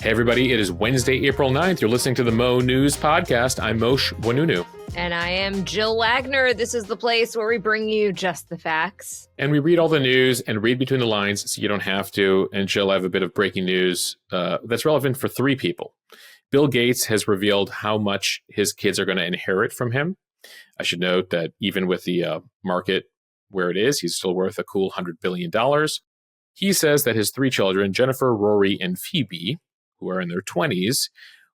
Hey, everybody. It is Wednesday, April 9th. You're listening to the Mo News Podcast. I'm Moshe Wanunu. And I am Jill Wagner. This is the place where we bring you just the facts. And we read all the news and read between the lines so you don't have to. And Jill, I have a bit of breaking news that's relevant for three people. Bill Gates has revealed how much his kids are going to inherit from him. I should note that even with the market where it is, he's still worth a cool $100 billion. He says that his three children, Jennifer, Rory, and Phoebe, who are in their 20s,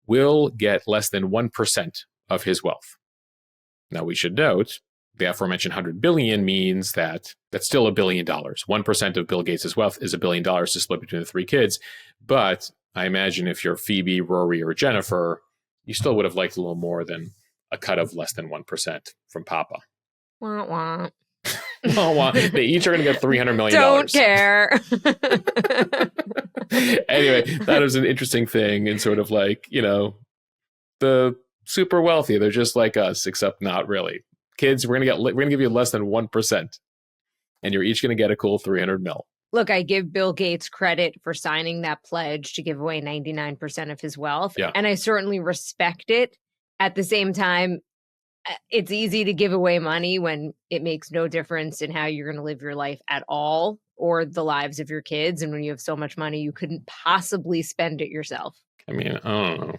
will get less than 1% of his wealth. Now, we should note the aforementioned 100 billion means that that's still $1 billion. 1% of Bill Gates' wealth is $1 billion to split between the three kids. But I imagine if you're Phoebe, Rory, or Jennifer, you still would have liked a little more than a cut of less than 1% from Papa. Wah, wah. They each are going to get $300 million. Don't care. Anyway, that was an interesting thing. And sort of like, you know, the super wealthy, they're just like us, except not really. Kids, we're going to give you less than 1%. And you're each going to get a cool 300 mil. Look, I give Bill Gates credit for signing that pledge to give away 99% of his wealth. Yeah. And I certainly respect it. At the same time, it's easy to give away money when it makes no difference in how you're going to live your life at all or the lives of your kids. And when you have so much money, you couldn't possibly spend it yourself. I mean, I don't know.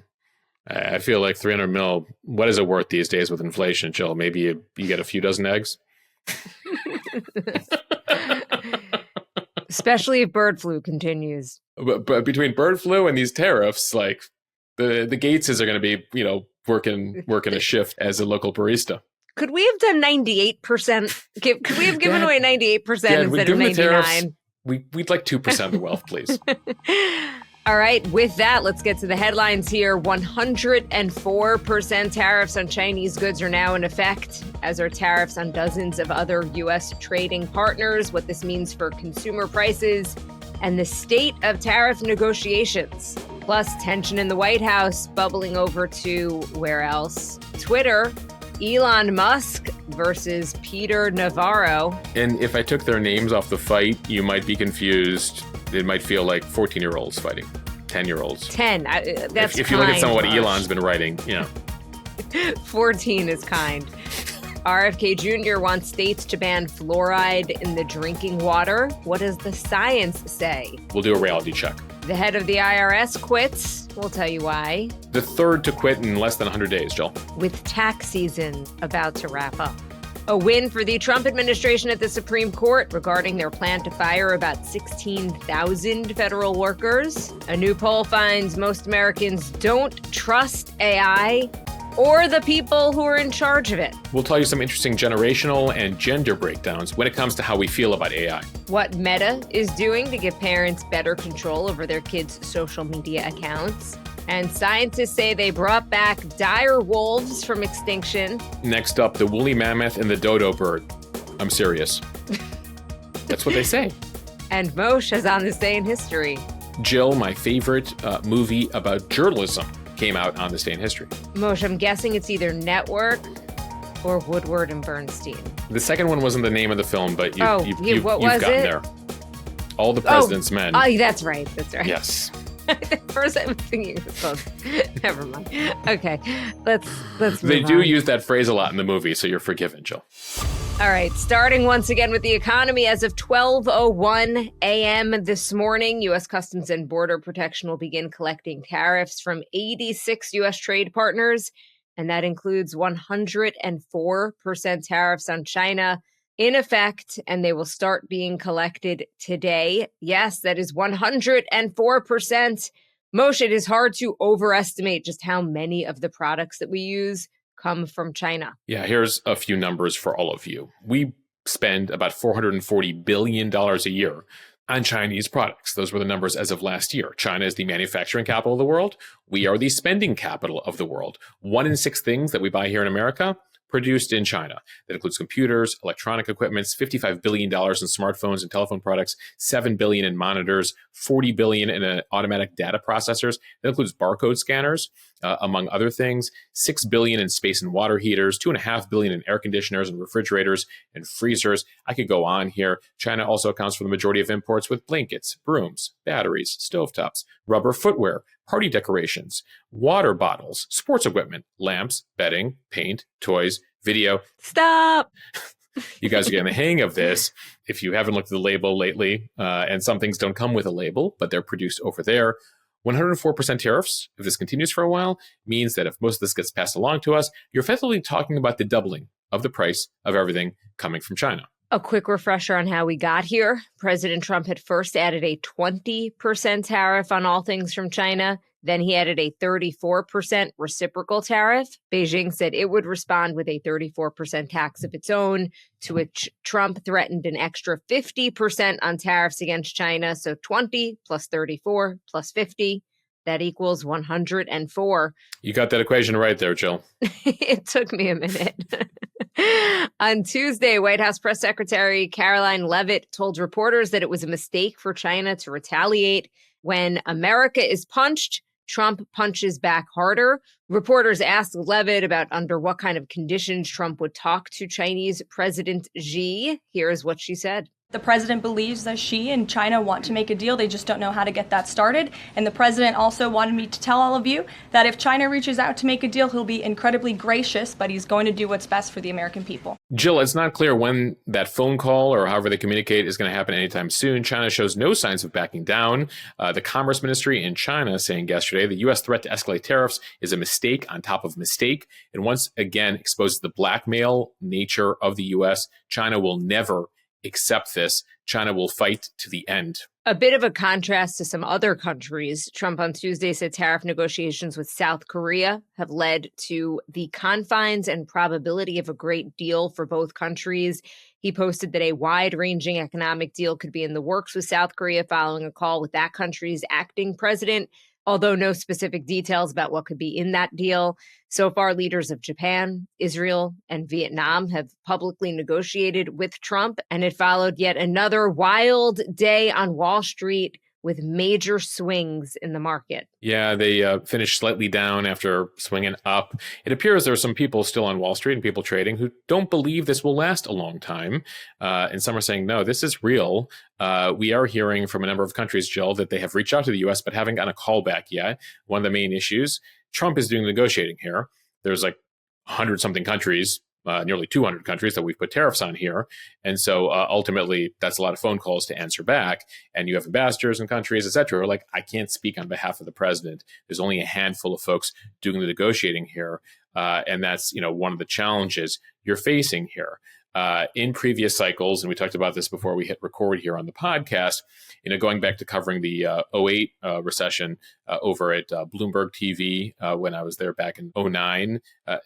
I feel like 300 mil, what is it worth these days with inflation, Jill? Maybe you get a few dozen eggs? Especially if bird flu continues. But between bird flu and these tariffs, like the Gateses are going to be, you know, working a shift as a local barista. Could we have done 98%? Could we have given away 98% instead of 99? We'd like 2% of the wealth, please. All right. With that, let's get to the headlines here. 104% tariffs on Chinese goods are now in effect, as are tariffs on dozens of other U.S. trading partners. What this means for consumer prices and the state of tariff negotiations. Plus, tension in the White House bubbling over to where else? Twitter. Elon Musk versus Peter Navarro. And if I took their names off the fight, you might be confused. It might feel like 14-year-olds fighting, 10-year-olds. 10. That's if you look at some of what Josh. Elon's been writing, yeah. 14 is kind. RFK Jr. wants states to ban fluoride in the drinking water. What does the science say? We'll do a reality check. The head of the IRS quits. We'll tell you why. The third to quit in less than 100 days, Jill. With tax season about to wrap up. A win for the Trump administration at the Supreme Court regarding their plan to fire about 16,000 federal workers. A new poll finds most Americans don't trust AI or the people who are in charge of it. We'll tell you some interesting generational and gender breakdowns when it comes to how we feel about AI. What Meta is doing to give parents better control over their kids' social media accounts. And scientists say they brought back dire wolves from extinction. Next up, the woolly mammoth and the dodo bird. I'm serious. That's what they say. And Moshe is on this day in history. Jill, my favorite movie about journalism, came out on this day in history. Moshe, I'm guessing it's either Network or Woodward and Bernstein. The second one wasn't the name of the film, but you've what gotten was it? there. All the President's Men. Oh, that's right. That's right. Yes. First, I'm thinking it was called. Never mind. Okay, let's move They do on. use that phrase a lot in the movie, so you're forgiven, Jill. All right, starting once again with the economy. As of 12:01 a.m. this morning, U.S. Customs and Border Protection will begin collecting tariffs from 86 U.S. trade partners, and that includes 104% tariffs on China in effect, and they will start being collected today. Yes, that is 104%. Moshe, it is hard to overestimate just how many of the products that we use come from China. Yeah, here's a few numbers for all of you. We spend about $440 billion a year on Chinese products. Those were the numbers as of last year. China is the manufacturing capital of the world. We are the spending capital of the world. 1 in 6 things that we buy here in America produced in China. That includes computers, electronic equipment, $55 billion in smartphones and telephone products, $7 billion in monitors, $40 billion in automatic data processors. That includes barcode scanners, among other things, $6 billion in space and water heaters, $2.5 billion in air conditioners and refrigerators and freezers. I could go on here. China also accounts for the majority of imports with blankets, brooms, batteries, stovetops, rubber footwear, party decorations, water bottles, sports equipment, lamps, bedding, paint, toys, video. Stop. You guys are getting the hang of this. If you haven't looked at the label lately, and some things don't come with a label, but they're produced over there, 104% tariffs, if this continues for a while, means that if most of this gets passed along to us, you're effectively talking about the doubling of the price of everything coming from China. A quick refresher on how we got here. President Trump had first added a 20% tariff on all things from China. Then he added a 34% reciprocal tariff. Beijing said it would respond with a 34% tax of its own, to which Trump threatened an extra 50% on tariffs against China. So 20 plus 34 plus 50. That equals 104. You got that equation right there, Jill. It took me a minute. On Tuesday, White House Press Secretary Caroline Leavitt told reporters that it was a mistake for China to retaliate. When America is punched, Trump punches back harder. Reporters asked Leavitt about under what kind of conditions Trump would talk to Chinese President Xi. Here's what she said. The president believes that Xi and China want to make a deal. They just don't know how to get that started. And the president also wanted me to tell all of you that if China reaches out to make a deal, he'll be incredibly gracious, but he's going to do what's best for the American people. Jill, it's not clear when that phone call or however they communicate is going to happen anytime soon. China shows no signs of backing down. The Commerce Ministry in China saying yesterday the U.S. threat to escalate tariffs is a mistake on top of mistake, and once again exposes the blackmail nature of the U.S. China will never accept this. China will fight to the end. A bit of a contrast to some other countries. Trump on Tuesday said tariff negotiations with South Korea have led to the confines and probability of a great deal for both countries. He posted that a wide-ranging economic deal could be in the works with South Korea following a call with that country's acting president, although no specific details about what could be in that deal. So far, leaders of Japan, Israel, and Vietnam have publicly negotiated with Trump, and it followed yet another wild day on Wall Street with major swings in the market. Yeah, they finished slightly down after swinging up. It appears there are some people still on Wall Street and people trading who don't believe this will last a long time. And some are saying, no, this is real. We are hearing from a number of countries, Jill, that they have reached out to the U.S. but haven't gotten a call back yet. One of the main issues, Trump is doing negotiating here. There's like 100-something countries, nearly 200 countries that we've put tariffs on here. And so ultimately, that's a lot of phone calls to answer back. And you have ambassadors in countries, et cetera, who are like, I can't speak on behalf of the president. There's only a handful of folks doing the negotiating here. And that's, one of the challenges you're facing here. In previous cycles, and we talked about this before we hit record here on the podcast, going back to covering the 08 recession over at Bloomberg TV when I was there back in 09,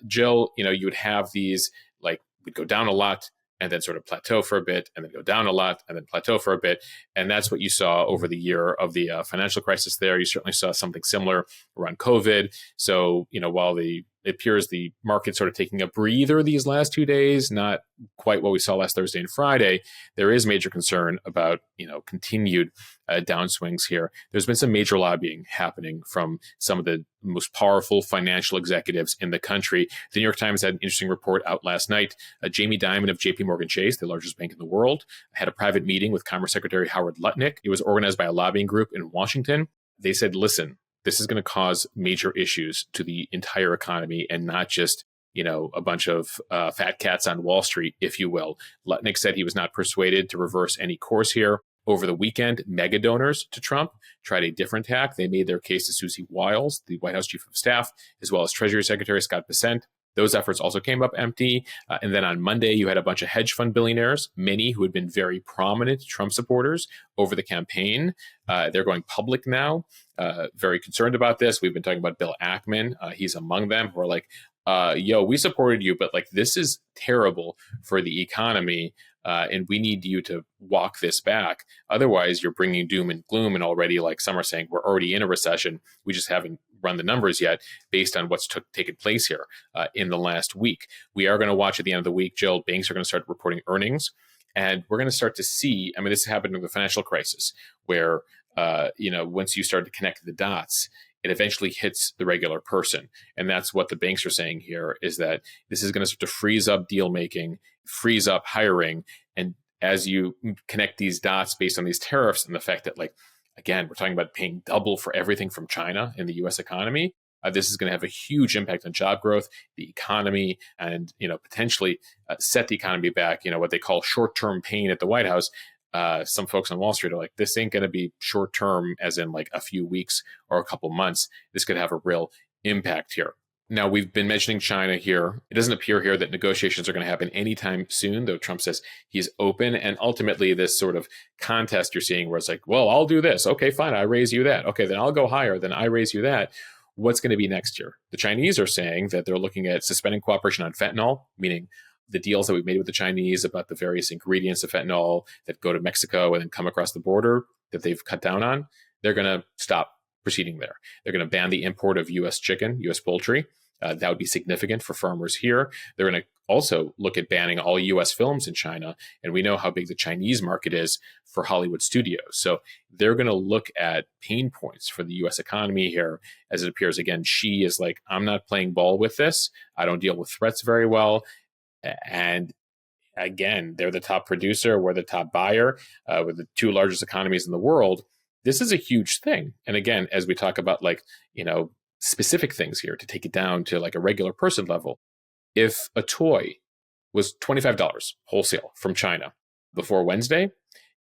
Jill, you would have these, like, we'd go down a lot and then sort of plateau for a bit and then go down a lot and then plateau for a bit. And that's what you saw over the year of the financial crisis there. You certainly saw something similar around COVID. So, while it appears the market's sort of taking a breather these last 2 days, not quite what we saw last Thursday and Friday, there is major concern about, continued downswings here. There's been some major lobbying happening from some of the most powerful financial executives in the country. The New York Times had an interesting report out last night. Jamie Dimon of JP Morgan Chase, the largest bank in the world, had a private meeting with Commerce Secretary Howard Lutnick. It was organized by a lobbying group in Washington. They said, listen, this is going to cause major issues to the entire economy and not just, a bunch of fat cats on Wall Street, if you will. Lutnick said he was not persuaded to reverse any course here. Over the weekend, mega donors to Trump tried a different tack. They made their case to Susie Wiles, the White House Chief of Staff, as well as Treasury Secretary Scott Bessent. Those efforts also came up empty. And then on Monday, you had a bunch of hedge fund billionaires, many who had been very prominent Trump supporters over the campaign. They're going public now, very concerned about this. We've been talking about Bill Ackman. He's among them who are like, we supported you, but like this is terrible for the economy. And we need you to walk this back. Otherwise, you're bringing doom and gloom. And already, like some are saying, we're already in a recession. We just haven't run the numbers yet based on what's taken place here in the last week. We are going to watch at the end of the week, Jill, banks are going to start reporting earnings. And we're going to start to see, this happened in the financial crisis where, once you start to connect the dots, it eventually hits the regular person. And that's what the banks are saying here, is that this is going to start to freeze up deal making, freeze up hiring. And as you connect these dots based on these tariffs and the fact that, like, Again, we're talking about paying double for everything from China in the U.S. economy. This is going to have a huge impact on job growth, the economy, and potentially set the economy back. What they call short-term pain at the White House. Some folks on Wall Street are like, this ain't going to be short-term, as in like a few weeks or a couple months. This could have a real impact here. Now, we've been mentioning China here. It doesn't appear here that negotiations are going to happen anytime soon, though Trump says he's open. And ultimately, this sort of contest you're seeing where it's like, well, I'll do this. Okay, fine. I raise you that. Okay, then I'll go higher. Then I raise you that. What's going to be next year? The Chinese are saying that they're looking at suspending cooperation on fentanyl, meaning the deals that we've made with the Chinese about the various ingredients of fentanyl that go to Mexico and then come across the border that they've cut down on. They're going to stop proceeding there. They're going to ban the import of U.S. chicken, U.S. poultry. That would be significant for farmers here. They're going to also look at banning all U.S. films in China. And we know how big the Chinese market is for Hollywood studios. So they're going to look at pain points for the U.S. economy here. As it appears, again, Xi is like, I'm not playing ball with this. I don't deal with threats very well. And again, they're the top producer. We're the top buyer. We're the two largest economies in the world. This is a huge thing. And again, as we talk about specific things here to take it down to like a regular person level. If a toy was $25 wholesale from China before Wednesday,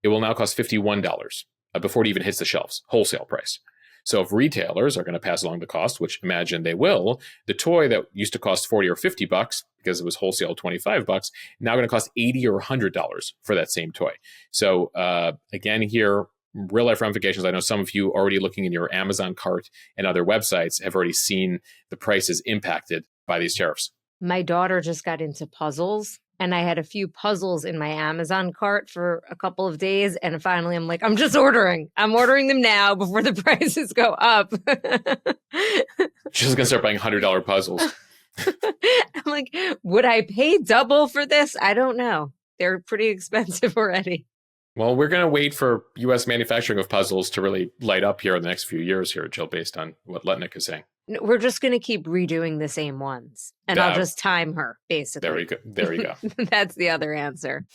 it will now cost $51 before it even hits the shelves, wholesale price. So if retailers are going to pass along the cost, which imagine they will, the toy that used to cost $40 or $50 because it was wholesale $25, now going to cost $80 or $100 for that same toy. So again, here, real life ramifications. I know some of you already looking in your Amazon cart and other websites have already seen the prices impacted by these tariffs. My daughter just got into puzzles, and I had a few puzzles in my Amazon cart for a couple of days. And finally, I'm like, I'm ordering them now before the prices go up. She's going to start buying $100 puzzles. I'm like, would I pay double for this? I don't know. They're pretty expensive already. Well, we're going to wait for U.S. manufacturing of puzzles to really light up here in the next few years here, Jill, based on what Letnick is saying. We're just going to keep redoing the same ones, and I'll just time her, basically. There you go. That's the other answer.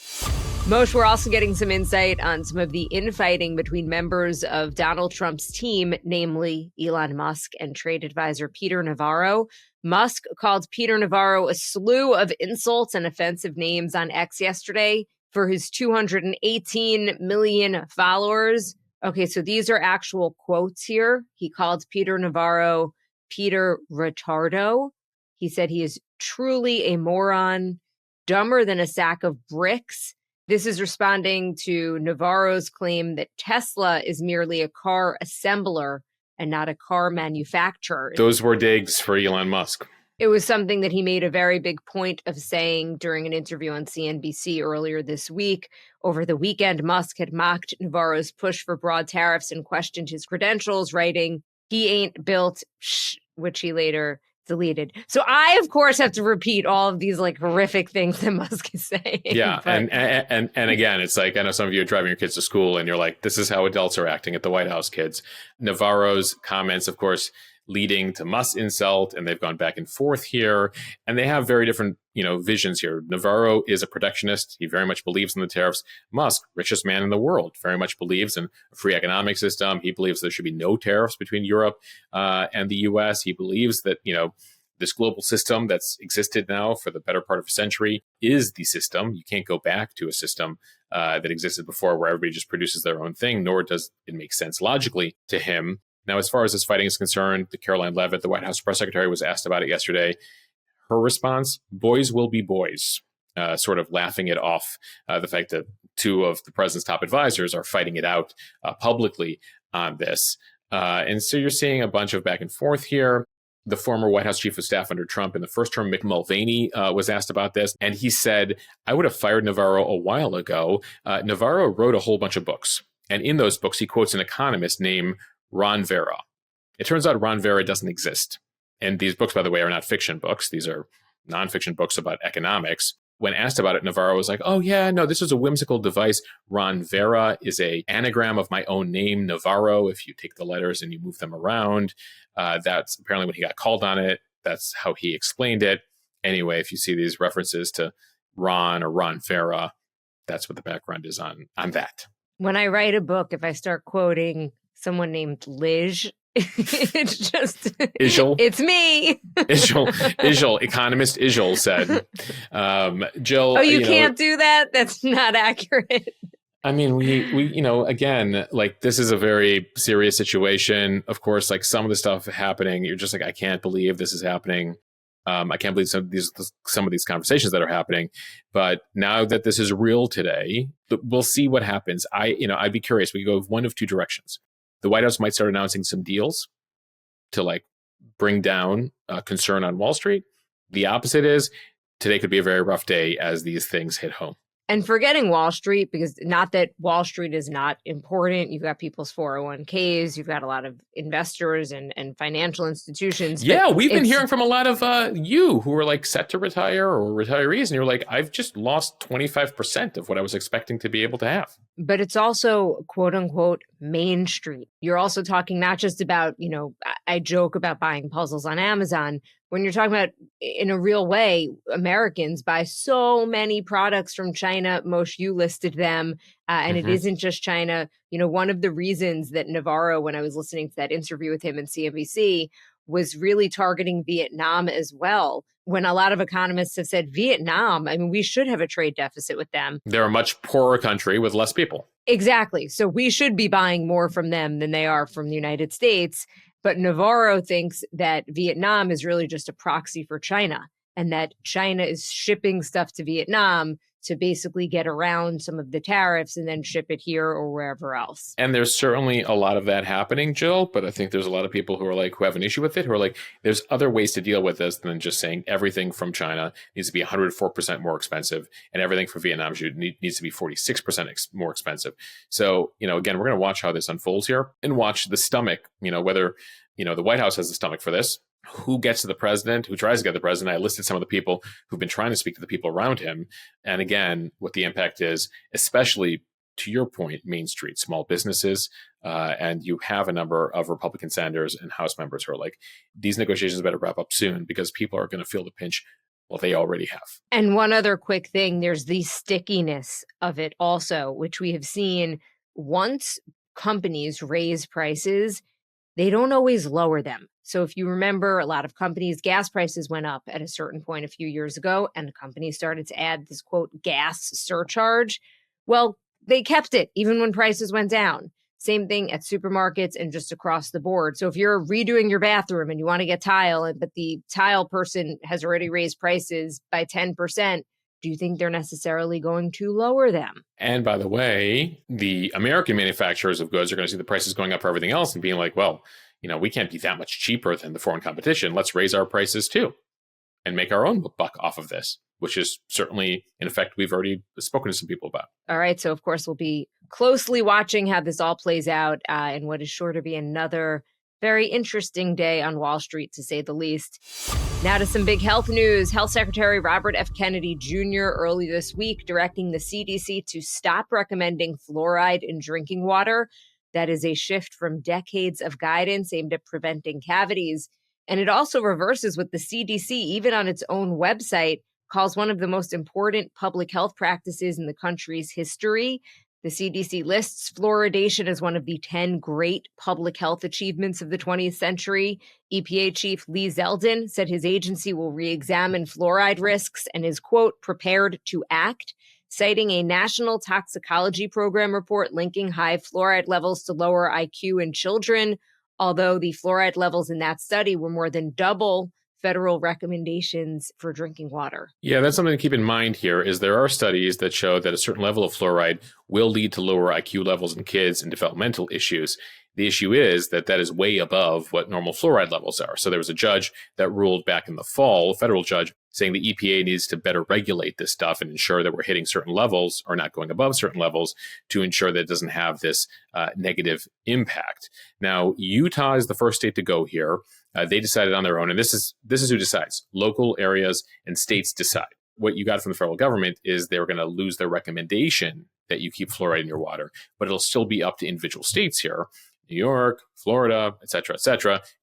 Moshe, we're also getting some insight on some of the infighting between members of Donald Trump's team, namely Elon Musk and trade advisor Peter Navarro. Musk called Peter Navarro a slew of insults and offensive names on X yesterday for his 218 million followers. Okay, so these are actual quotes here. He called Peter Navarro Peter Retardo. He said he is truly a moron, dumber than a sack of bricks. This is responding to Navarro's claim that Tesla is merely a car assembler and not a car manufacturer. Those were digs for Elon Musk. It was something that he made a very big point of saying during an interview on CNBC earlier this week. Over the weekend, Musk had mocked Navarro's push for broad tariffs and questioned his credentials, writing, "He ain't built," which he later deleted. So I, of course, have to repeat all of these like horrific things that Musk is saying. Yeah, but and again, it's like, I know some of you are driving your kids to school and you're like, this is how adults are acting at the White House, kids. Navarro's comments, of course, leading to Musk's insult, and they've gone back and forth here, and they have very different, visions here. Navarro is a protectionist. He very much believes in the tariffs. Musk, richest man in the world, very much believes in a free economic system. He believes there should be no tariffs between Europe and the U.S. He believes that, this global system that's existed now for the better part of a century is the system. You can't go back to a system that existed before where everybody just produces their own thing, nor does it make sense logically to him. Now, as far as this fighting is concerned, the Caroline Leavitt, the White House press secretary, was asked about it yesterday. Her response, boys will be boys, sort of laughing it off, the fact that two of the president's top advisors are fighting it out publicly on this. And so you're seeing a bunch of back and forth here. The former White House chief of staff under Trump in the first term, Mick Mulvaney, was asked about this. And he said, I would have fired Navarro a while ago. Navarro wrote a whole bunch of books. And in those books, he quotes an economist named Ron Vera. It turns out Ron Vera doesn't exist. And these books, by the way, are not fiction books. These are nonfiction books about economics. When asked about it, Navarro was like, oh, yeah, no, this is a whimsical device. Ron Vera is an anagram of my own name, Navarro. If you take the letters and you move them around, that's apparently when he got called on it. That's how he explained it. Anyway, if you see these references to Ron or Ron Vera, that's what the background is on that. When I write a book, if I start quoting Someone named Liz. It's just, Ijel. it's me. Ijel, economist Ijel said, Jill. Oh, you can't do that? That's not accurate. I mean, we again, like, this is a very serious situation. Of course, like, some of the stuff happening, you're just like, I can't believe this is happening. I can't believe some of these conversations that are happening. But now that this is real today, we'll see what happens. I'd be curious. We go one of two directions. The White House might start announcing some deals to, like, bring down concern on Wall Street. The opposite is today could be a very rough day as these things hit home. And forgetting Wall Street, because not that Wall Street is not important. You've got people's 401ks. You've got a lot of investors and financial institutions. Yeah, we've been hearing from a lot of you who are, like, set to retire or retirees. And you're like, I've just lost 25% of what I was expecting to be able to have. But it's also, quote unquote, Main Street. You're also talking not just about, I joke about buying puzzles on Amazon. When you're talking about, in a real way, Americans buy so many products from China. Moshe, you listed them. And It isn't just China. One of the reasons that Navarro, when I was listening to that interview with him in CNBC, was really targeting Vietnam as well. When a lot of economists have said Vietnam, I mean, we should have a trade deficit with them. They're a much poorer country with less people. Exactly. So we should be buying more from them than they are from the United States. But Navarro thinks that Vietnam is really just a proxy for China, and that China is shipping stuff to Vietnam to basically get around some of the tariffs and then ship it here or wherever else. And there's certainly a lot of that happening, Jill, but I think there's a lot of people who have an issue with it, who are like, there's other ways to deal with this than just saying everything from China needs to be 104% more expensive and everything from Vietnam needs to be 46% more expensive. So, again, we're going to watch how this unfolds here and watch the stomach, whether, the White House has the stomach for this. Who gets to the president, who tries to get the president. I listed some of the people who've been trying to speak to the people around him. And again, what the impact is, especially to your point, Main Street, small businesses. And you have a number of Republican senators and House members who are like, these negotiations better wrap up soon because people are going to feel the pinch. Well, they already have. And one other quick thing, there's the stickiness of it also, which we have seen once companies raise prices, they don't always lower them. So if you remember, a lot of companies, gas prices went up at a certain point a few years ago, and companies started to add this, quote, gas surcharge. Well, they kept it even when prices went down. Same thing at supermarkets and just across the board. So if you're redoing your bathroom and you want to get tile, but the tile person has already raised prices by 10%, do you think they're necessarily going to lower them? And by the way, the American manufacturers of goods are going to see the prices going up for everything else and being like, well, we can't be that much cheaper than the foreign competition. Let's raise our prices too and make our own buck off of this, which is certainly, in effect, we've already spoken to some people about. All right. So, of course, we'll be closely watching how this all plays out in what is sure to be another very interesting day on Wall Street, to say the least. Now to some big health news. Health Secretary Robert F. Kennedy Jr. early this week directing the CDC to stop recommending fluoride in drinking water. That is a shift from decades of guidance aimed at preventing cavities. And it also reverses what the CDC, even on its own website, calls one of the most important public health practices in the country's history. The CDC lists fluoridation as one of the 10 great public health achievements of the 20th century. EPA Chief Lee Zeldin said his agency will re-examine fluoride risks and is, quote, prepared to act, citing a national toxicology program report linking high fluoride levels to lower IQ in children, although the fluoride levels in that study were more than double federal recommendations for drinking water. Yeah, that's something to keep in mind here is there are studies that show that a certain level of fluoride will lead to lower IQ levels in kids and developmental issues. The issue is that is way above what normal fluoride levels are. So there was a judge that ruled back in the fall, a federal judge, saying the EPA needs to better regulate this stuff and ensure that we're hitting certain levels or not going above certain levels to ensure that it doesn't have this negative impact. Now, Utah is the first state to go here. They decided on their own, and this is who decides. Local areas and states decide. What you got from the federal government is they're going to lose their recommendation that you keep fluoride in your water, but it'll still be up to individual states here, New York, Florida, et cetera,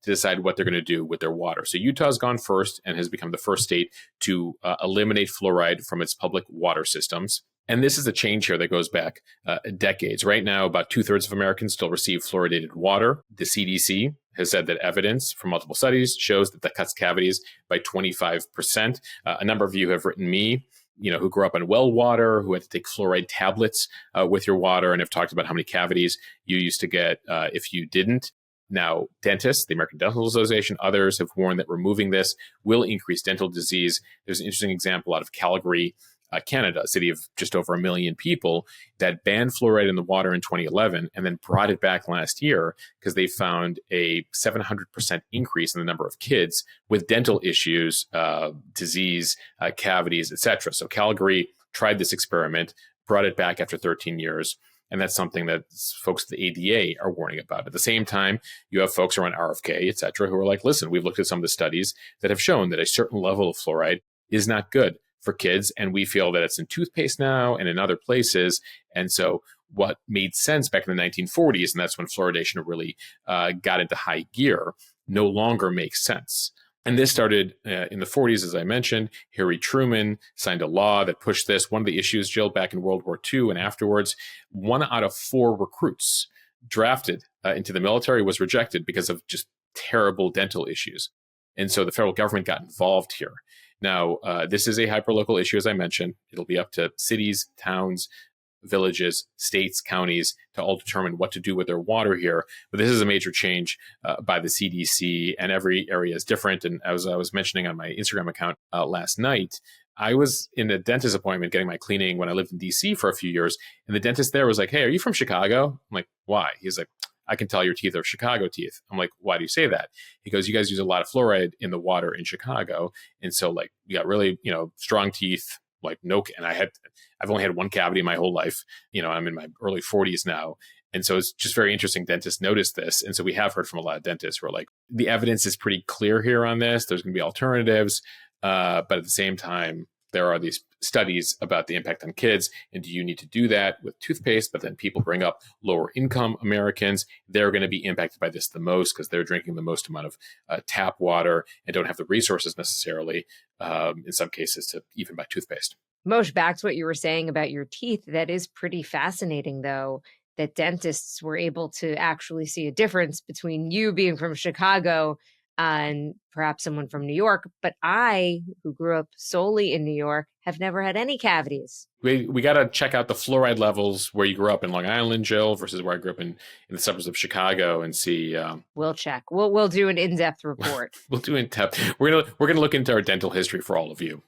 to decide what they're going to do with their water. So Utah's gone first and has become the first state to eliminate fluoride from its public water systems. And this is a change here that goes back decades. Right now, about 2/3 of Americans still receive fluoridated water. The CDC has said that evidence from multiple studies shows that cuts cavities by 25%. A number of you have written me, who grew up on well water, who had to take fluoride tablets with your water, and have talked about how many cavities you used to get if you didn't. Now, dentists, the American Dental Association, others have warned that removing this will increase dental disease. There's an interesting example out of Calgary, Canada, a city of just over 1 million people, that banned fluoride in the water in 2011 and then brought it back last year because they found a 700% increase in the number of kids with dental issues, disease, cavities, etc. So Calgary tried this experiment, brought it back after 13 years. And that's something that folks at the ADA are warning about. At the same time, you have folks around RFK, et cetera, who are like, listen, we've looked at some of the studies that have shown that a certain level of fluoride is not good for kids. And we feel that it's in toothpaste now and in other places. And so what made sense back in the 1940s, and that's when fluoridation really got into high gear, no longer makes sense. And this started in the 40s, as I mentioned. Harry Truman signed a law that pushed this. One of the issues, Jill, back in World War II and afterwards, 1 out of 4 recruits drafted into the military was rejected because of just terrible dental issues. And so the federal government got involved here. Now, this is a hyperlocal issue, as I mentioned. It'll be up to cities, towns, villages, states, counties to all determine what to do with their water here. But this is a major change by the CDC, and every area is different. And as I was mentioning on my Instagram account last night, I was in a dentist appointment getting my cleaning when I lived in DC for a few years. And the dentist there was like, hey, are you from Chicago? I'm like, why? He's like, I can tell your teeth are Chicago teeth. I'm like, why do you say that? He goes, you guys use a lot of fluoride in the water in Chicago. And so like, you got really, strong teeth, like no, and I've only had one cavity my whole life. I'm in my early 40s now. And so it's just very interesting. Dentists noticed this. And so we have heard from a lot of dentists who are like, the evidence is pretty clear here on this. There's going to be alternatives. But at the same time, there are these studies about the impact on kids. And do you need to do that with toothpaste? But then people bring up lower income Americans. They're going to be impacted by this the most because they're drinking the most amount of tap water and don't have the resources necessarily, in some cases, to even buy toothpaste. Moshe, back to what you were saying about your teeth. That is pretty fascinating, though, that dentists were able to actually see a difference between you being from Chicago and perhaps someone from New York. But I, who grew up solely in New York, have never had any cavities. We got to check out the fluoride levels where you grew up in Long Island, Jill, versus where I grew up in the suburbs of Chicago, and see. We'll check. We'll do an in-depth report. We'll do in-depth. We're gonna look into our dental history for all of you.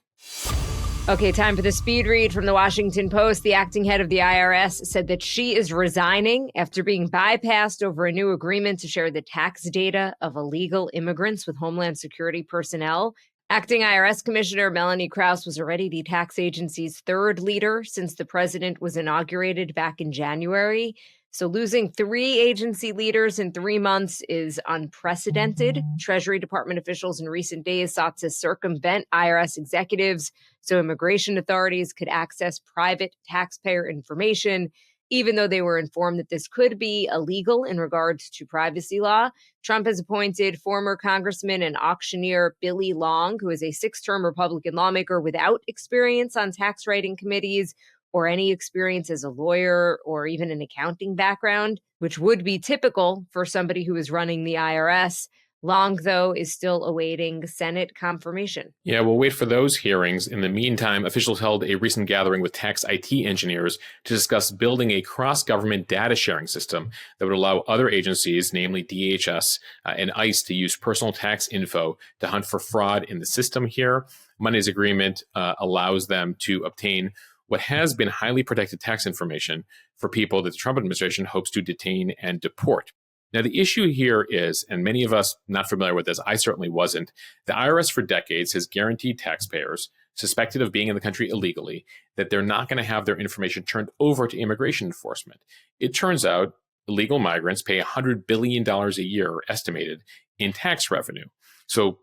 Okay, time for the speed read from the Washington Post. The acting head of the IRS said that she is resigning after being bypassed over a new agreement to share the tax data of illegal immigrants with Homeland Security personnel. Acting IRS Commissioner Melanie Krause was already the tax agency's third leader since the president was inaugurated back in January. So losing 3 agency leaders in 3 months is unprecedented. Treasury Department officials in recent days sought to circumvent IRS executives so immigration authorities could access private taxpayer information, even though they were informed that this could be illegal in regards to privacy law. Trump has appointed former Congressman and auctioneer Billy Long, who is a 6-term Republican lawmaker without experience on tax writing committees or any experience as a lawyer or even an accounting background, which would be typical for somebody who is running the IRS. Long, though, is still awaiting Senate confirmation. Yeah, we'll wait for those hearings. In the meantime, officials held a recent gathering with tax IT engineers to discuss building a cross-government data sharing system that would allow other agencies, namely DHS and ICE, to use personal tax info to hunt for fraud in the system here. Monday's agreement allows them to obtain what has been highly protected tax information for people that the Trump administration hopes to detain and deport. Now, the issue here is, and many of us not familiar with this, I certainly wasn't, the IRS for decades has guaranteed taxpayers suspected of being in the country illegally that they're not going to have their information turned over to immigration enforcement. It turns out illegal migrants pay $100 billion a year estimated in tax revenue. So,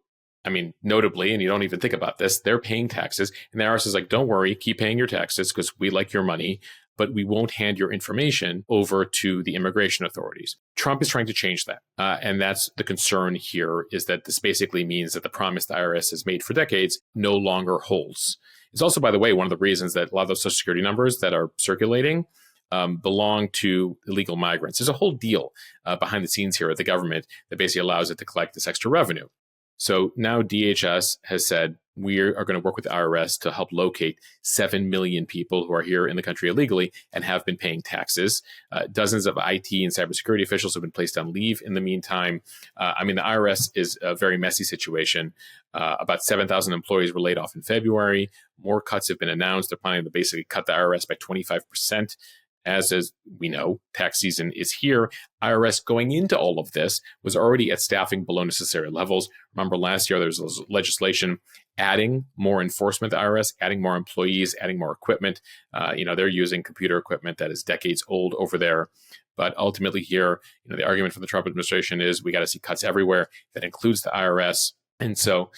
notably, and you don't even think about this, they're paying taxes. And the IRS is like, don't worry, keep paying your taxes because we like your money, but we won't hand your information over to the immigration authorities. Trump is trying to change that. And that's the concern here, is that this basically means that the promise the IRS has made for decades no longer holds. It's also, by the way, one of the reasons that a lot of those Social Security numbers that are circulating belong to illegal migrants. There's a whole deal behind the scenes here at the government that basically allows it to collect this extra revenue. So now DHS has said we are going to work with the IRS to help locate 7 million people who are here in the country illegally and have been paying taxes. Dozens of IT and cybersecurity officials have been placed on leave in the meantime. The IRS is a very messy situation. About 7,000 employees were laid off in February. More cuts have been announced. They're planning to basically cut the IRS by 25%. As we know, tax season is here. IRS going into all of this was already at staffing below necessary levels. Remember last year, there was legislation adding more enforcement to IRS, adding more employees, adding more equipment. They're using computer equipment that is decades old over there. But ultimately here, the argument from the Trump administration is we got to see cuts everywhere. That includes the IRS. And so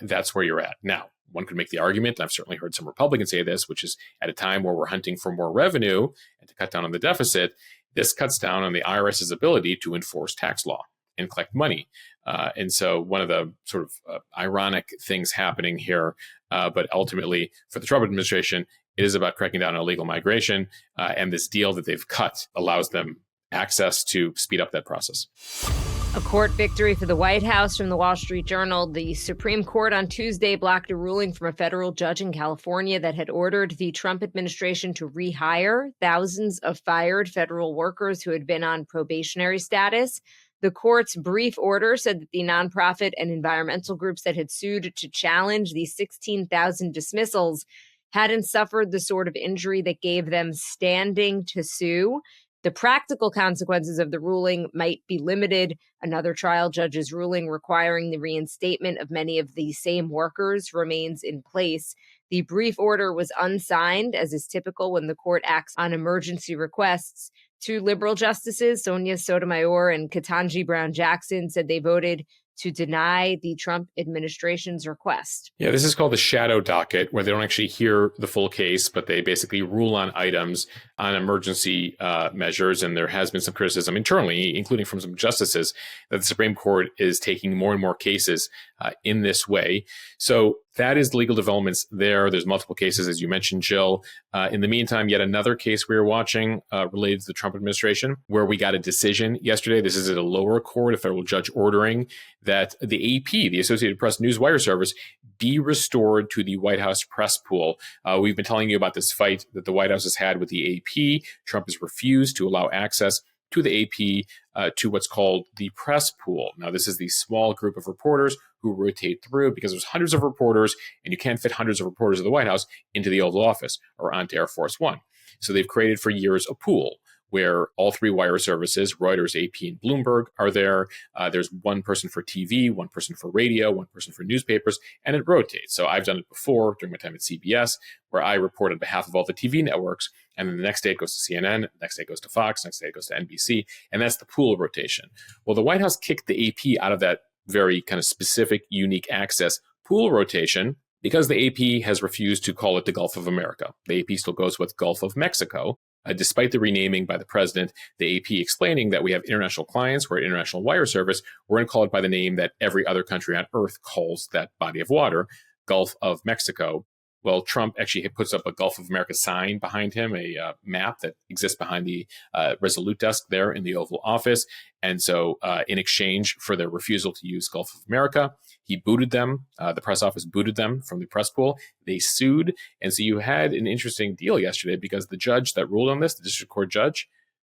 that's where you're at. Now, one could make the argument, and I've certainly heard some Republicans say this, which is at a time where we're hunting for more revenue and to cut down on the deficit, this cuts down on the IRS's ability to enforce tax law and collect money. And so one of the sort of ironic things happening here, but ultimately for the Trump administration, it is about cracking down on illegal migration. And this deal that they've cut allows them access to speed up that process. A court victory for the White House from the Wall Street Journal. The Supreme Court on Tuesday blocked a ruling from a federal judge in California that had ordered the Trump administration to rehire thousands of fired federal workers who had been on probationary status. The court's brief order said that the nonprofit and environmental groups that had sued to challenge these 16,000 dismissals hadn't suffered the sort of injury that gave them standing to sue. The practical consequences of the ruling might be limited. Another trial judge's ruling requiring the reinstatement of many of the same workers remains in place. The brief order was unsigned, as is typical when the court acts on emergency requests. Two liberal justices, Sonia Sotomayor and Ketanji Brown Jackson, said they voted to deny the Trump administration's request. Yeah, this is called the shadow docket, where they don't actually hear the full case, but they basically rule on items on emergency measures. And there has been some criticism internally, including from some justices, that the Supreme Court is taking more and more cases in this way. So that is the legal developments there. There's multiple cases, as you mentioned, Jill. In the meantime, yet another case we were watching related to the Trump administration, where we got a decision yesterday. This is at a lower court, a federal judge ordering that the AP, the Associated Press News Wire Service, be restored to the White House press pool. We've been telling you about this fight that the White House has had with the AP. Trump has refused to allow access to the AP to what's called the press pool. Now, this is the small group of reporters who rotate through, because there's hundreds of reporters and you can't fit hundreds of reporters of the White House into the Oval Office or onto Air Force One. So they've created for years a pool where all three wire services, Reuters, AP, and Bloomberg, are there. There's one person for TV, one person for radio, one person for newspapers, and it rotates. So I've done it before during my time at CBS, where I report on behalf of all the TV networks, and then the next day it goes to CNN, the next day it goes to Fox, the next day it goes to NBC, and that's the pool rotation. Well, the White House kicked the AP out of that very kind of specific, unique access pool rotation because the AP has refused to call it the Gulf of America. The AP still goes with Gulf of Mexico. Despite the renaming by the president, the AP explaining that we have international clients, we're an international wire service, we're going to call it by the name that every other country on earth calls that body of water, Gulf of Mexico. Well, Trump actually puts up a Gulf of America sign behind him, a map that exists behind the Resolute desk there in the Oval Office. And so in exchange for their refusal to use Gulf of America, he booted them. The press office booted them from the press pool. They sued. And so you had an interesting deal yesterday, because the judge that ruled on this, the district court judge,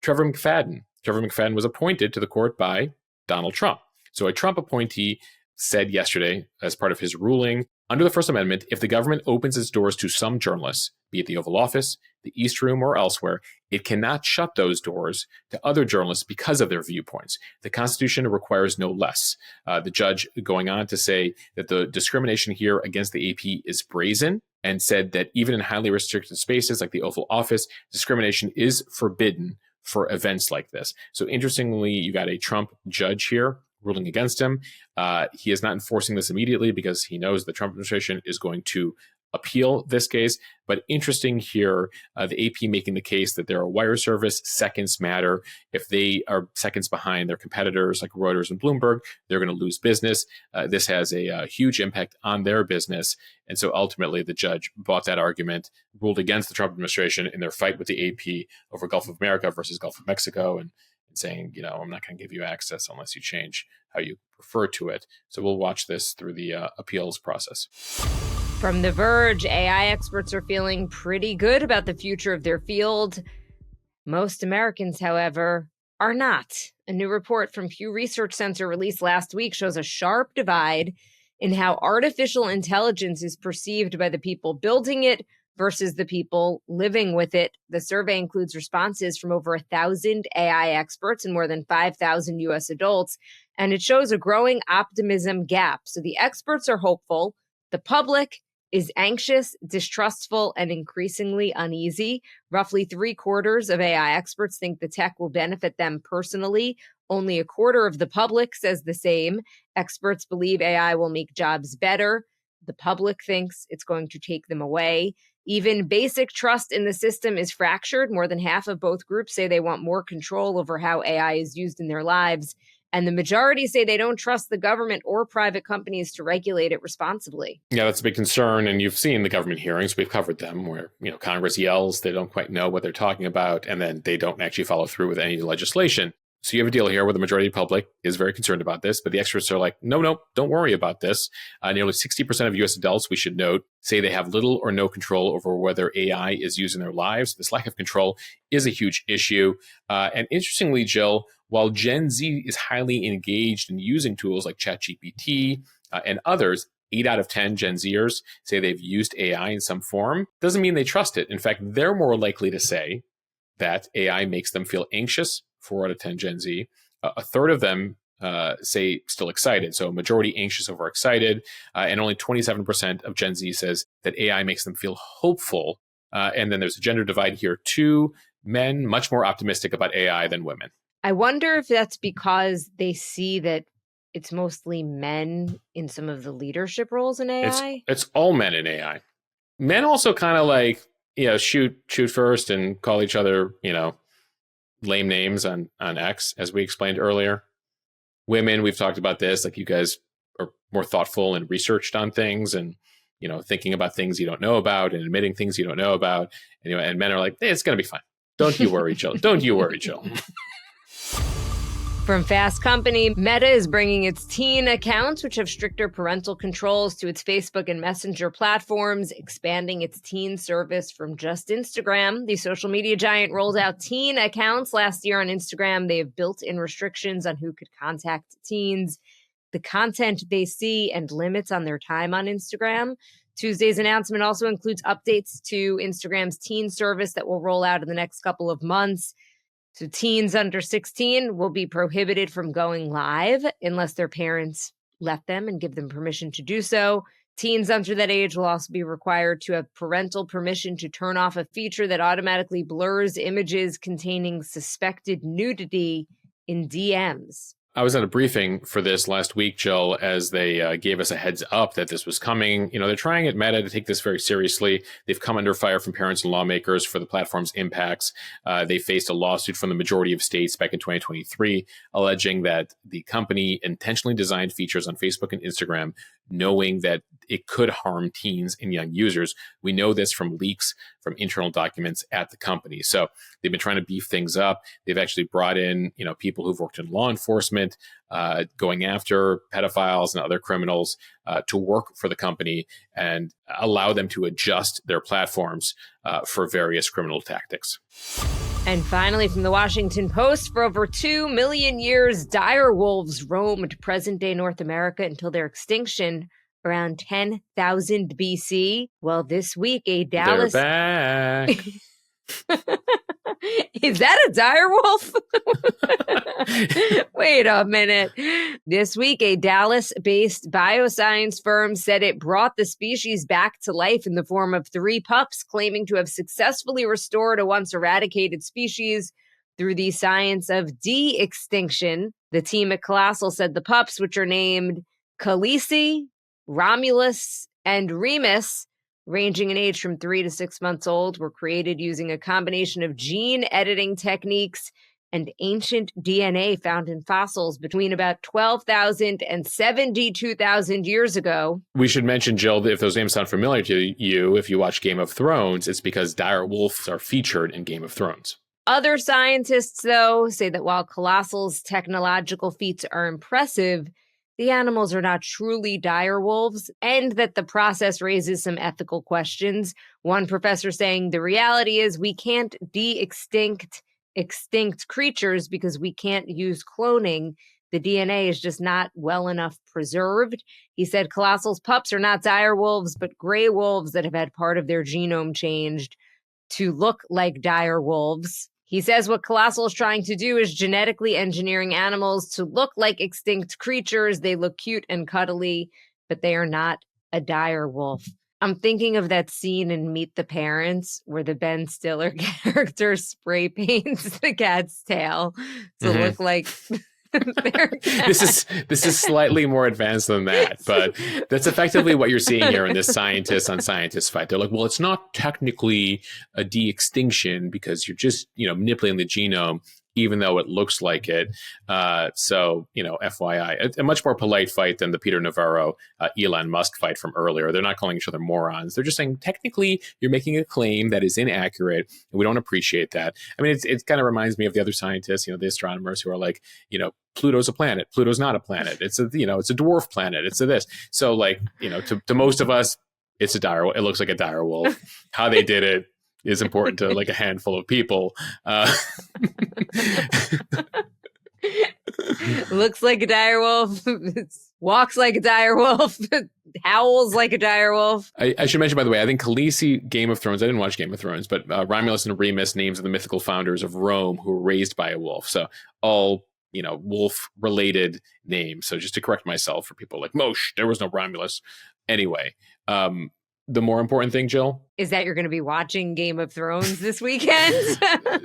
Trevor McFadden was appointed to the court by Donald Trump. So a Trump appointee said yesterday, as part of his ruling, under the First Amendment, if the government opens its doors to some journalists, be it the Oval Office, the East Room, or elsewhere, it cannot shut those doors to other journalists because of their viewpoints. The Constitution requires no less. The judge going on to say that the discrimination here against the AP is brazen, and said that even in highly restricted spaces like the Oval Office, discrimination is forbidden for events like this. So interestingly, you got a Trump judge here ruling against him. He is not enforcing this immediately because he knows the Trump administration is going to appeal this case. But interesting here, the AP making the case that they're a wire service, seconds matter. If they are seconds behind their competitors like Reuters and Bloomberg, they're going to lose business. This has a huge impact on their business. And so ultimately, the judge bought that argument, ruled against the Trump administration in their fight with the AP over Gulf of America versus Gulf of Mexico, and saying, I'm not going to give you access unless you change how you refer to it. So we'll watch this through the appeals process. From The Verge, AI experts are feeling pretty good about the future of their field. Most Americans, however, are not. A new report from Pew Research Center released last week shows a sharp divide in how artificial intelligence is perceived by the people building it versus the people living with it. The survey includes responses from over 1,000 AI experts and more than 5,000 U.S. adults, and it shows a growing optimism gap. So the experts are hopeful. The public is anxious, distrustful, and increasingly uneasy. Roughly 3/4 of AI experts think the tech will benefit them personally. Only 1/4 of the public says the same. Experts believe AI will make jobs better. The public thinks it's going to take them away. Even basic trust in the system is fractured. More than half of both groups say they want more control over how AI is used in their lives. And the majority say they don't trust the government or private companies to regulate it responsibly. Yeah, that's a big concern. And you've seen the government hearings. We've covered them where, Congress yells, they don't quite know what they're talking about, and then they don't actually follow through with any legislation. So you have a deal here where the majority of the public is very concerned about this, but the experts are like, no, don't worry about this. Nearly 60% of U.S. adults, we should note, say they have little or no control over whether AI is used in their lives. This lack of control is a huge issue. And interestingly, Jill, while Gen Z is highly engaged in using tools like ChatGPT and others, 8 out of 10 Gen Zers say they've used AI in some form. Doesn't mean they trust it. In fact, they're more likely to say that AI makes them feel anxious. 4 out of 10 Gen Z. A third of them say still excited. So majority anxious over excited. And only 27% of Gen Z says that AI makes them feel hopeful. And then there's a gender divide here too. Men much more optimistic about AI than women. I wonder if that's because they see that it's mostly men in some of the leadership roles in AI. It's all men in AI. Men also kind of like, shoot first and call each other, lame names on X, as we explained earlier. Women, we've talked about this, like you guys are more thoughtful and researched on things and, thinking about things you don't know about and admitting things you don't know about. And men are like, hey, it's going to be fine. Don't you worry, Jill. Don't you worry, Jill. From Fast Company, Meta is bringing its teen accounts, which have stricter parental controls, to its Facebook and Messenger platforms, expanding its teen service from just Instagram. The social media giant rolled out teen accounts last year on Instagram. They have built-in restrictions on who could contact teens, the content they see, and limits on their time on Instagram. Tuesday's announcement also includes updates to Instagram's teen service that will roll out in the next couple of months. So teens under 16 will be prohibited from going live unless their parents let them and give them permission to do so. Teens under that age will also be required to have parental permission to turn off a feature that automatically blurs images containing suspected nudity in DMs. I was at a briefing for this last week, Jill, as they gave us a heads up that this was coming. They're trying at Meta to take this very seriously. They've come under fire from parents and lawmakers for the platform's impacts. They faced a lawsuit from the majority of states back in 2023, alleging that the company intentionally designed features on Facebook and Instagram, knowing that it could harm teens and young users. We know this from leaks from internal documents at the company. So they've been trying to beef things up. They've actually brought in, people who've worked in law enforcement, going after pedophiles and other criminals to work for the company and allow them to adjust their platforms for various criminal tactics. And finally, from the Washington Post, for over 2 million years, dire wolves roamed present-day North America until their extinction around 10,000 BC. Well, this week, a Dallas... They're back. Is that a dire wolf? Wait a minute. This week, a Dallas-based bioscience firm said it brought the species back to life in the form of 3 pups, claiming to have successfully restored a once eradicated species through the science of de-extinction. The team at Colossal said the pups, which are named Khaleesi, Romulus, and Remus, ranging in age from 3 to 6 months old, were created using a combination of gene editing techniques and ancient DNA found in fossils between about 12,000 and 72,000 years ago. We should mention, Jill, that if those names sound familiar to you, if you watch Game of Thrones, it's because dire wolves are featured in Game of Thrones. Other scientists, though, say that while Colossal's technological feats are impressive, the animals are not truly dire wolves, and that the process raises some ethical questions. One professor saying the reality is we can't de-extinct extinct creatures because we can't use cloning. The DNA is just not well enough preserved. He said Colossal's pups are not dire wolves, but gray wolves that have had part of their genome changed to look like dire wolves. He says what Colossal is trying to do is genetically engineering animals to look like extinct creatures. They look cute and cuddly, but they are not a dire wolf. I'm thinking of that scene in Meet the Parents where the Ben Stiller character spray paints the cat's tail to look like their cat. This is slightly more advanced than that, but that's effectively what you're seeing here in this scientist on scientist fight. They're like, well, it's not technically a de-extinction because you're just, manipulating the genome, even though it looks like it. So, FYI, a much more polite fight than the Peter Navarro, Elon Musk fight from earlier. They're not calling each other morons. They're just saying, technically, you're making a claim that is inaccurate, and we don't appreciate that. I mean, it kind of reminds me of the other scientists, the astronomers who are like, Pluto's a planet. Pluto's not a planet. It's a dwarf planet. It's a this. So, to most of us, it's a dire. It looks like a dire wolf. How they did it is important to like a handful of people. Looks like a dire wolf, walks like a dire wolf, howls like a dire wolf. I should mention, by the way, I think Khaleesi, Game of Thrones, I didn't watch Game of Thrones, but Romulus and Remus, names of the mythical founders of Rome who were raised by a wolf. So all, wolf-related names. So just to correct myself for people like, Moshe, there was no Romulus. Anyway, the more important thing, Jill, is that you're going to be watching Game of Thrones this weekend.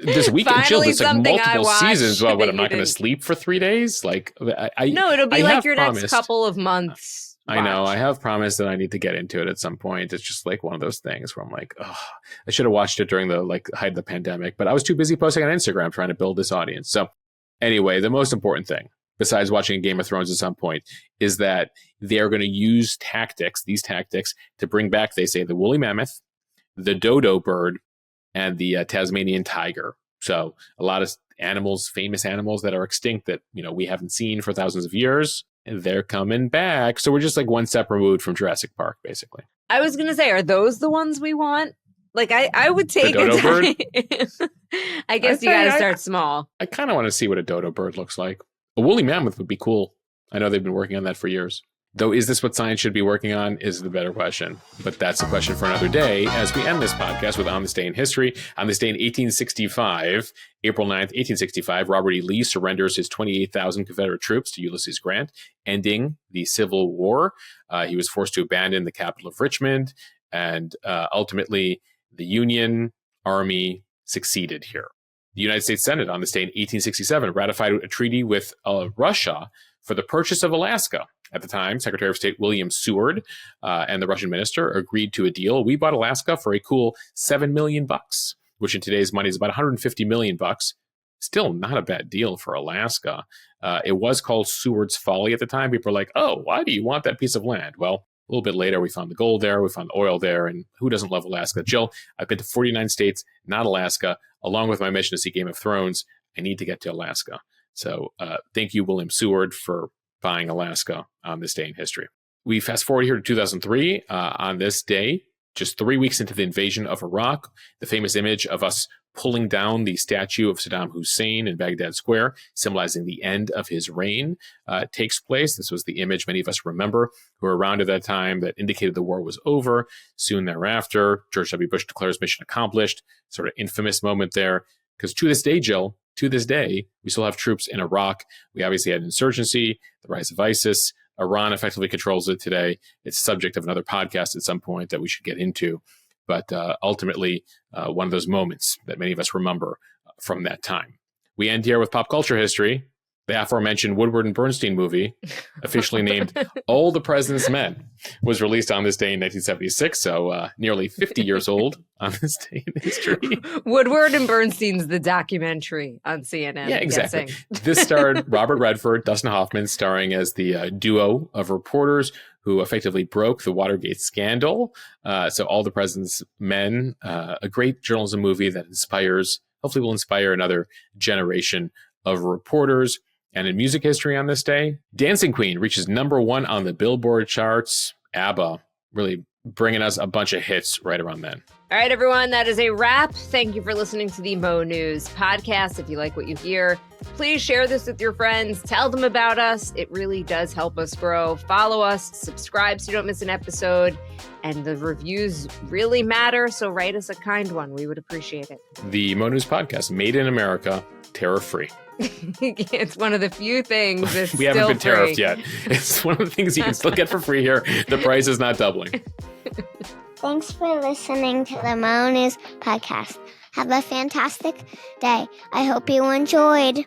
This weekend, Jill, there's like multiple seasons. Well, what, I'm not going to sleep for 3 days? Like, no, it'll be like your next couple of months. I know. I have promised that I need to get into it at some point. It's just like one of those things where I'm like, oh, I should have watched it during the height of the pandemic, but I was too busy posting on Instagram trying to build this audience. So anyway, the most important thing, besides watching Game of Thrones at some point, is that they're going to use these tactics to bring back, they say, the woolly mammoth, the dodo bird, and the Tasmanian tiger. So a lot of animals, famous animals that are extinct that, we haven't seen for thousands of years, and they're coming back. So we're just like one step removed from Jurassic Park, basically. I was going to say, are those the ones we want? Like, I would take the dodo bird? I guess you got to start small. I kind of want to see what a dodo bird looks like. A woolly mammoth would be cool. I know they've been working on that for years. Though, is this what science should be working on is the better question. But that's a question for another day as we end this podcast with On This Day in History. On this day in 1865, April 9th, 1865, Robert E. Lee surrenders his 28,000 Confederate troops to Ulysses Grant, ending the Civil War. He was forced to abandon the capital of Richmond, and ultimately the Union Army succeeded here. The United States Senate on this day in 1867 ratified a treaty with Russia for the purchase of Alaska. At the time, Secretary of State William Seward and the Russian minister agreed to a deal. We bought Alaska for a cool $7 million, which in today's money is about $150 million. Still not a bad deal for Alaska. It was called Seward's Folly at the time. People were like, oh, why do you want that piece of land? Well, a little bit later, we found the gold there, we found the oil there, and who doesn't love Alaska? Jill, I've been to 49 states, not Alaska. Along with my mission to see Game of Thrones, I need to get to Alaska. So thank you, William Seward, for buying Alaska on this day in history. We fast forward here to 2003. On this day, just 3 weeks into the invasion of Iraq, the famous image of us pulling down the statue of Saddam Hussein in Baghdad Square, symbolizing the end of his reign, takes place. This was the image many of us remember who were around at that time that indicated the war was over. Soon thereafter, George W. Bush declares mission accomplished, sort of infamous moment there. Because to this day, Jill, to this day, we still have troops in Iraq. We obviously had insurgency, the rise of ISIS. Iran effectively controls it today. It's subject of another podcast at some point that we should get into. But ultimately, one of those moments that many of us remember from that time. We end here with pop culture history. The aforementioned Woodward and Bernstein movie, officially named All the President's Men, was released on this day in 1976, so nearly 50 years old on this day in history. Woodward and Bernstein's the documentary on CNN. Yeah, exactly. This starred Robert Redford, Dustin Hoffman, starring as the duo of reporters who effectively broke the Watergate scandal. So All the President's Men, a great journalism movie that hopefully will inspire another generation of reporters. And in music history on this day, Dancing Queen reaches #1 on the Billboard charts. ABBA really bringing us a bunch of hits right around then. All right, everyone, that is a wrap. Thank you for listening to the Mo News podcast. If you like what you hear, please share this with your friends. Tell them about us. It really does help us grow. Follow us, subscribe so you don't miss an episode. And the reviews really matter, so write us a kind one. We would appreciate it. The Mo News podcast, made in America, tariff-free. It's one of the few things that's we haven't been free. tariffed yet. It's one of the things you can still get for free here. The price is not doubling. Thanks for listening to the Mo News podcast. Have a fantastic day. I hope you enjoyed.